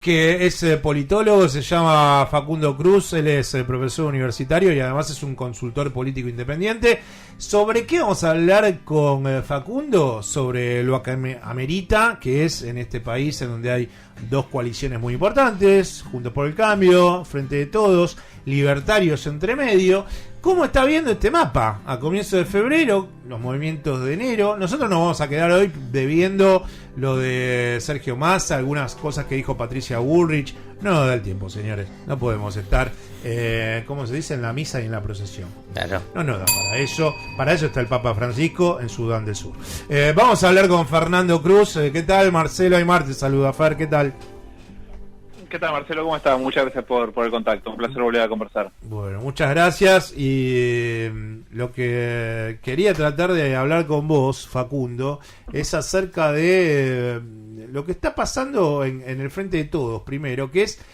Que es politólogo, se llama Facundo Cruz, él es profesor universitario y además es un consultor político independiente. ¿Sobre qué vamos a hablar con Facundo? Sobre lo que amerita, que es en este país en donde hay dos coaliciones muy importantes, Juntos por el Cambio, Frente de Todos, Libertarios entre medio. ¿Cómo está viendo este mapa? A comienzo de febrero, los movimientos de enero. Nosotros nos vamos a quedar hoy debiendo lo de Sergio Massa, algunas cosas que dijo Patricia Bullrich. No nos da el tiempo, señores. No podemos estar, ¿cómo se dice? En la misa y en la procesión. Claro. No nos da para eso. Para eso está el Papa Francisco en Sudán del Sur. Vamos a hablar con Fernando Cruz. ¿Qué tal? Marcelo Aymar te saluda. Fer, ¿qué tal? ¿Qué tal, Marcelo? ¿Cómo estás? Muchas gracias por el contacto. Un placer volver a conversar. Bueno, muchas gracias. Y lo que quería tratar de hablar con vos, Facundo, es acerca de lo que está pasando en el Frente de Todos, primero, que es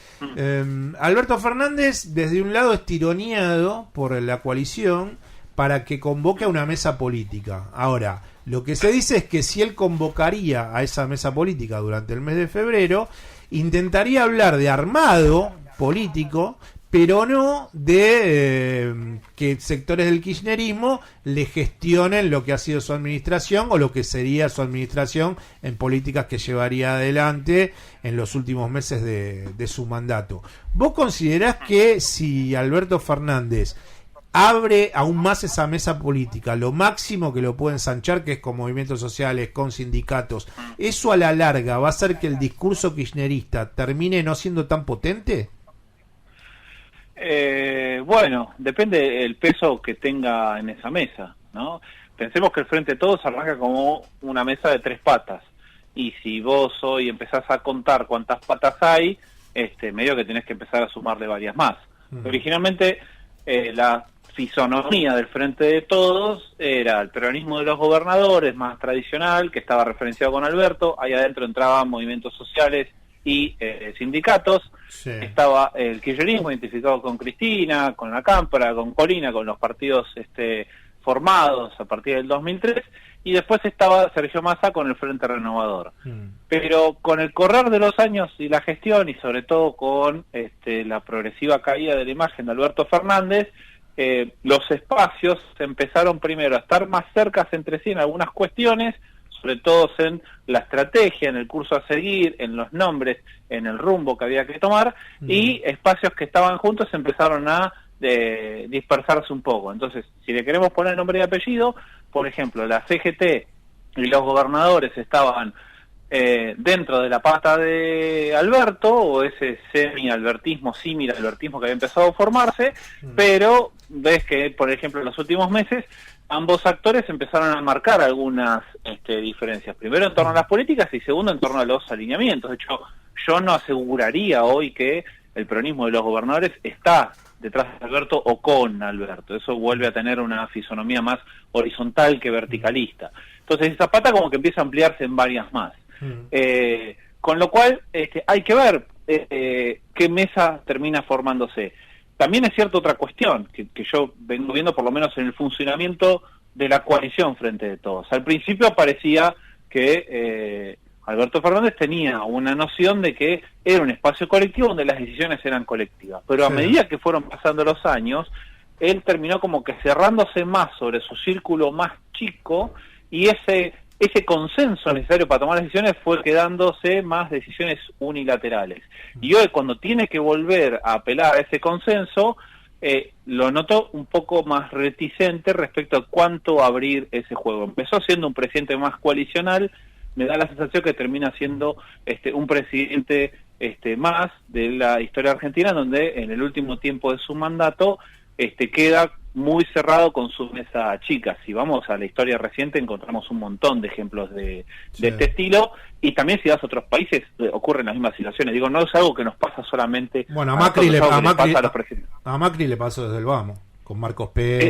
Alberto Fernández, desde un lado, es tironeado por la coalición para que convoque a una mesa política. Ahora, lo que se dice es que si él convocaría a esa mesa política durante el mes de febrero, intentaría hablar de armado político, pero no de que sectores del kirchnerismo le gestionen lo que ha sido su administración o lo que sería su administración en políticas que llevaría adelante en los últimos meses de su mandato. ¿Vos considerás que si Alberto Fernández abre aún más esa mesa política, lo máximo que lo puede ensanchar, que es con movimientos sociales, con sindicatos, eso a la larga va a hacer que el discurso kirchnerista termine no siendo tan potente? Bueno, depende el peso que tenga en esa mesa, ¿no? Pensemos que el Frente de Todos arranca como una mesa de 3 patas, y si vos hoy empezás a contar cuántas patas hay, medio que tenés que empezar a sumarle varias más. Originalmente, la fisonomía del Frente de Todos era el peronismo de los gobernadores más tradicional, que estaba referenciado con Alberto. Ahí adentro entraban movimientos sociales y sindicatos. Sí. Estaba el kirchnerismo identificado con Cristina, con la Cámpora, con Corina, con los partidos formados a partir del 2003, y después estaba Sergio Massa con el Frente Renovador. Pero con el correr de los años y la gestión, y sobre todo con la progresiva caída de la imagen de Alberto Fernández, los espacios empezaron primero a estar más cercas entre sí en algunas cuestiones, sobre todo en la estrategia, en el curso a seguir, en los nombres, en el rumbo que había que tomar, y espacios que estaban juntos empezaron a dispersarse un poco. Entonces, si le queremos poner nombre y apellido, por ejemplo, la CGT y los gobernadores estaban dentro de la pata de Alberto, o ese semi-albertismo, símil-albertismo que había empezado a formarse, pero ves que, por ejemplo, en los últimos meses, ambos actores empezaron a marcar algunas diferencias. Primero en torno a las políticas y segundo en torno a los alineamientos. De hecho, yo no aseguraría hoy que el peronismo de los gobernadores está detrás de Alberto o con Alberto. Eso vuelve a tener una fisonomía más horizontal que verticalista. Entonces esa pata como que empieza a ampliarse en varias más. Con lo cual hay que ver qué mesa termina formándose. También es cierta otra cuestión que yo vengo viendo por lo menos en el funcionamiento de la coalición Frente de Todos. Al principio parecía que Alberto Fernández tenía una noción de que era un espacio colectivo donde las decisiones eran colectivas, pero a medida que fueron pasando los años, él terminó como que cerrándose más sobre su círculo más chico, y ese consenso necesario para tomar decisiones fue quedándose más decisiones unilaterales. Y hoy, cuando tiene que volver a apelar a ese consenso, lo noto un poco más reticente respecto a cuánto abrir ese juego. Empezó siendo un presidente más coalicional, me da la sensación que termina siendo un presidente más de la historia argentina, donde en el último tiempo de su mandato queda muy cerrado con su mesa chica. Si vamos a la historia reciente encontramos un montón de ejemplos de este estilo, y también si vas a otros países ocurren las mismas situaciones. Digo, no es algo que nos pasa solamente a Macri, a Macri le pasó desde el vamos, con Marcos Peña.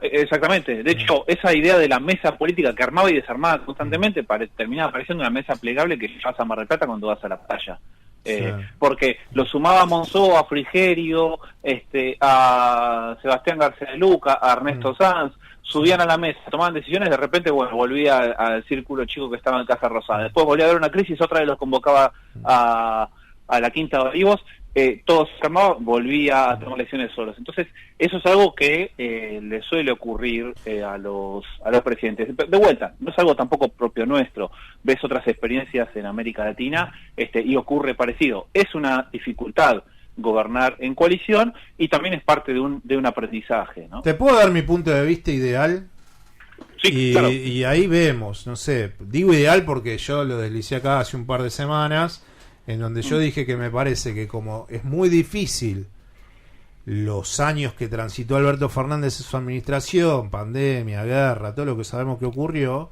Exactamente. De hecho, esa idea de la mesa política que armaba y desarmaba constantemente terminaba pareciendo una mesa plegable que llevas a Mar del Plata cuando vas a la playa. Sí. Porque lo sumaba a Monzó, a Frigerio, a Sebastián García de Luca, a Ernesto Sanz, subían a la mesa, tomaban decisiones, de repente, bueno, volvía al círculo chico que estaba en Casa Rosada. Después volvía a haber una crisis, otra vez los convocaba a la Quinta de Olivos, todos se armaban, volvía a tomar decisiones solos. Entonces, eso es algo que le suele ocurrir a los presidentes. De vuelta, no es algo tampoco propio nuestro. Ves otras experiencias en América Latina y ocurre parecido. Es una dificultad gobernar en coalición y también es parte de un aprendizaje, ¿no? ¿Te puedo dar mi punto de vista ideal? Sí, claro. Y ahí vemos, no sé, digo ideal porque yo lo deslicé acá hace un par de semanas, en donde yo dije que me parece que como es muy difícil los años que transitó Alberto Fernández en su administración, pandemia, guerra, todo lo que sabemos que ocurrió,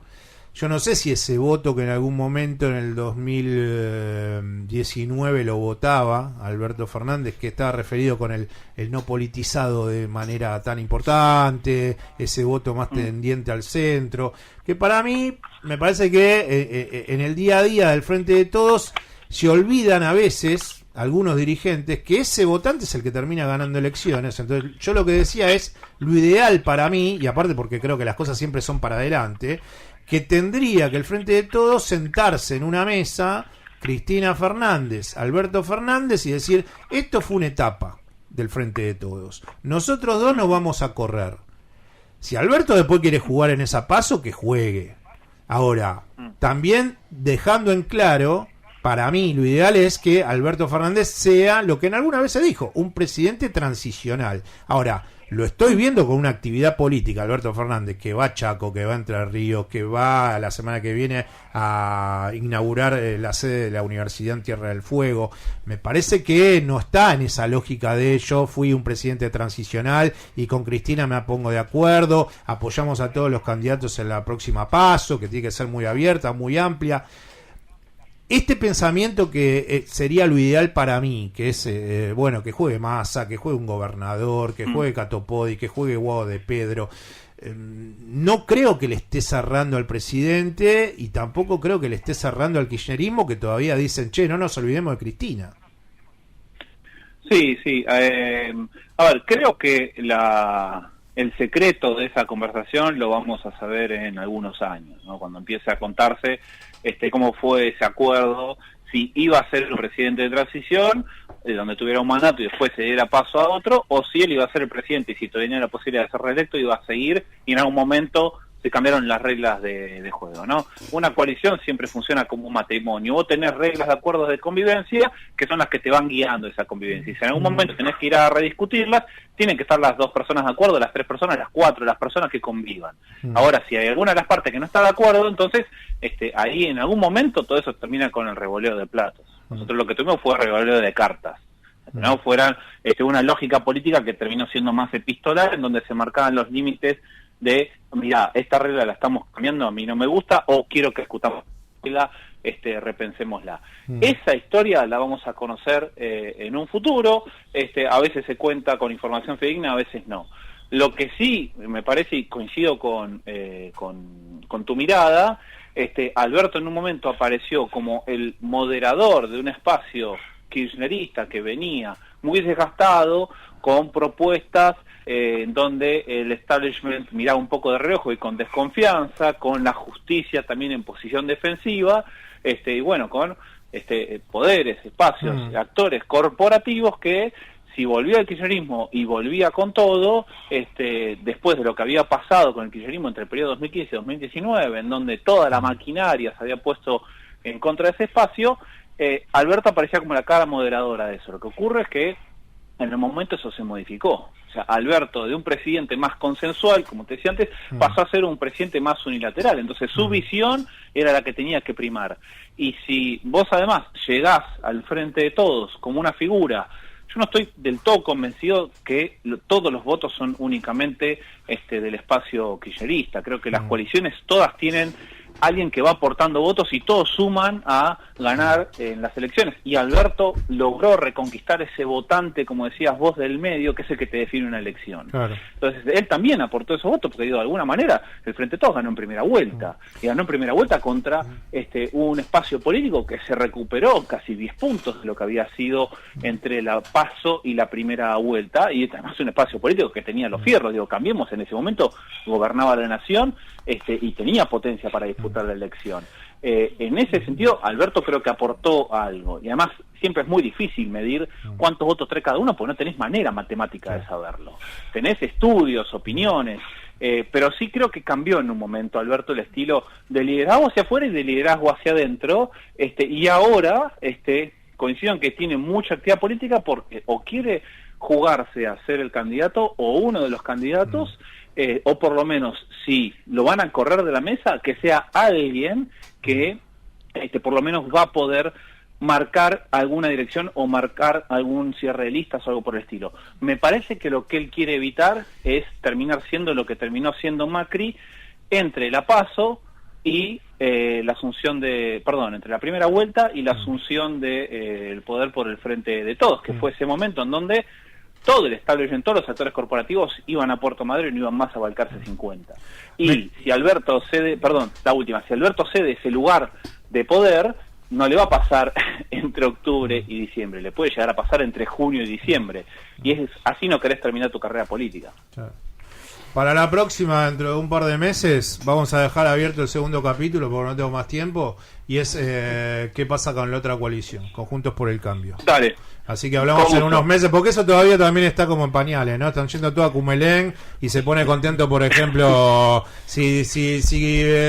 yo no sé si ese voto que en algún momento en el 2019 lo votaba Alberto Fernández, que estaba referido con el no politizado de manera tan importante, ese voto más tendiente al centro, que para mí me parece que en el día a día del Frente de Todos se olvidan a veces algunos dirigentes que ese votante es el que termina ganando elecciones. Entonces yo lo que decía es lo ideal para mí, y aparte porque creo que las cosas siempre son para adelante, que tendría que el Frente de Todos sentarse en una mesa, Cristina Fernández, Alberto Fernández, y decir, esto fue una etapa del Frente de Todos, nosotros dos nos vamos a correr. Si Alberto después quiere jugar en esa paso, que juegue. Ahora, también dejando en claro, para mí lo ideal es que Alberto Fernández sea lo que en alguna vez se dijo, un presidente transicional. Ahora, lo estoy viendo con una actividad política, Alberto Fernández, que va a Chaco, que va a Entre Ríos, que va la semana que viene a inaugurar la sede de la Universidad en Tierra del Fuego. Me parece que no está en esa lógica de yo fui un presidente transicional y con Cristina me pongo de acuerdo, apoyamos a todos los candidatos en la próxima paso, que tiene que ser muy abierta, muy amplia. Este pensamiento que sería lo ideal para mí, que es, bueno, que juegue Massa, que juegue un gobernador, que juegue Catopodi, que juegue Guado de Pedro, no creo que le esté cerrando al presidente y tampoco creo que le esté cerrando al kirchnerismo, que todavía dicen, che, no nos olvidemos de Cristina. Sí, sí. A ver, creo que el secreto de esa conversación lo vamos a saber en algunos años, ¿no? Cuando empiece a contarse cómo fue ese acuerdo, si iba a ser el presidente de transición, donde tuviera un mandato y después se diera paso a otro, o si él iba a ser el presidente y si tenía la posibilidad de ser reelecto iba a seguir, y en algún momento se cambiaron las reglas de juego, ¿no? Una coalición siempre funciona como un matrimonio. Vos tenés reglas de acuerdos de convivencia que son las que te van guiando esa convivencia. Y si en algún momento tenés que ir a rediscutirlas, tienen que estar las dos personas de acuerdo, las tres personas, las cuatro, las personas que convivan. Ahora, si hay alguna de las partes que no está de acuerdo, entonces ahí en algún momento todo eso termina con el revoleo de platos. Nosotros lo que tuvimos fue revoleo de cartas. ¿No? Fueran una lógica política que terminó siendo más epistolar, en donde se marcaban los límites de, mira, esta regla la estamos cambiando, a mí no me gusta, o quiero que discutamos la repensémosla. Esa historia la vamos a conocer en un futuro, a veces se cuenta con información fidedigna, a veces no. Lo que sí me parece, y coincido con tu mirada, Alberto en un momento apareció como el moderador de un espacio kirchnerista que venía muy desgastado, con propuestas en donde el establishment miraba un poco de reojo y con desconfianza, con la justicia también en posición defensiva, y bueno, con poderes, espacios, actores corporativos que, si volvía al kirchnerismo y volvía con todo, después de lo que había pasado con el kirchnerismo entre el periodo 2015 y 2019, en donde toda la maquinaria se había puesto en contra de ese espacio, Alberto aparecía como la cara moderadora de eso. Lo que ocurre es que en el momento eso se modificó. O sea, Alberto, de un presidente más consensual, como te decía antes, pasó a ser un presidente más unilateral. Entonces su visión era la que tenía que primar. Y si vos además llegás al Frente de Todos como una figura, yo no estoy del todo convencido que todos los votos son únicamente del espacio kirchnerista. Creo que las coaliciones todas tienen alguien que va aportando votos y todos suman a ganar en las elecciones. Y Alberto logró reconquistar ese votante, como decías vos, del medio, que es el que te define una elección. Claro. Entonces, él también aportó esos votos, porque de alguna manera el Frente de Todos ganó en primera vuelta. Y ganó en primera vuelta contra un espacio político que se recuperó casi 10 puntos de lo que había sido entre la PASO y la primera vuelta. Y además un espacio político que tenía los fierros. Digo, Cambiemos en ese momento gobernaba la nación y tenía potencia para disputar la elección. En ese sentido, Alberto creo que aportó algo. Y además, siempre es muy difícil medir cuántos votos trae cada uno, porque no tenés manera matemática de saberlo. Tenés estudios, opiniones, pero sí creo que cambió en un momento, Alberto, el estilo de liderazgo hacia afuera y de liderazgo hacia adentro. Y ahora coincido en que tiene mucha actividad política porque o quiere jugarse a ser el candidato o uno de los candidatos, o por lo menos, si lo van a correr de la mesa, que sea alguien que por lo menos va a poder marcar alguna dirección o marcar algún cierre de listas o algo por el estilo. Me parece que lo que él quiere evitar es terminar siendo lo que terminó siendo Macri entre la PASO y la asunción entre la primera vuelta y la asunción de el poder por el Frente de Todos, que fue ese momento en donde todo el establishment, todos los actores corporativos iban a Puerto Madero y no iban más a Balcarce 50. Y si Alberto cede, si Alberto cede ese lugar de poder, no le va a pasar entre octubre y diciembre, le puede llegar a pasar entre junio y diciembre. Y así no querés terminar tu carrera política. Para la próxima, dentro de un par de meses, vamos a dejar abierto el segundo capítulo porque no tengo más tiempo, y es qué pasa con la otra coalición, Conjuntos por el Cambio. Dale. Así que hablamos en unos meses, porque eso todavía también está como en pañales, ¿no? Están yendo todo a Cumelén y se pone contento, por ejemplo, si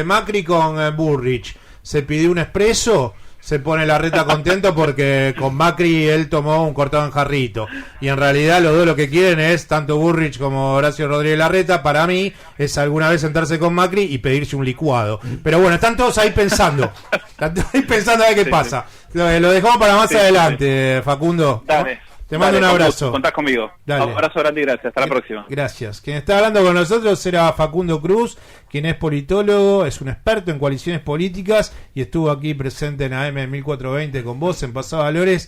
Macri con Burrich se pidió un expreso, se pone la reta contento porque con Macri él tomó un cortado en jarrito. Y en realidad los dos lo que quieren es, tanto Burrich como Horacio Rodríguez Larreta, para mí, es alguna vez sentarse con Macri y pedirse un licuado. Pero bueno, están todos ahí pensando. Están todos ahí pensando a ver qué pasa. Lo dejamos para más adelante, Facundo. Dale. Te mando un abrazo. Contás conmigo. Dale. Un abrazo grande y gracias. Hasta la próxima. Gracias. Quien está hablando con nosotros era Facundo Cruz, quien es politólogo, es un experto en coaliciones políticas y estuvo aquí presente en AM 1420 con vos, en Paso Valores.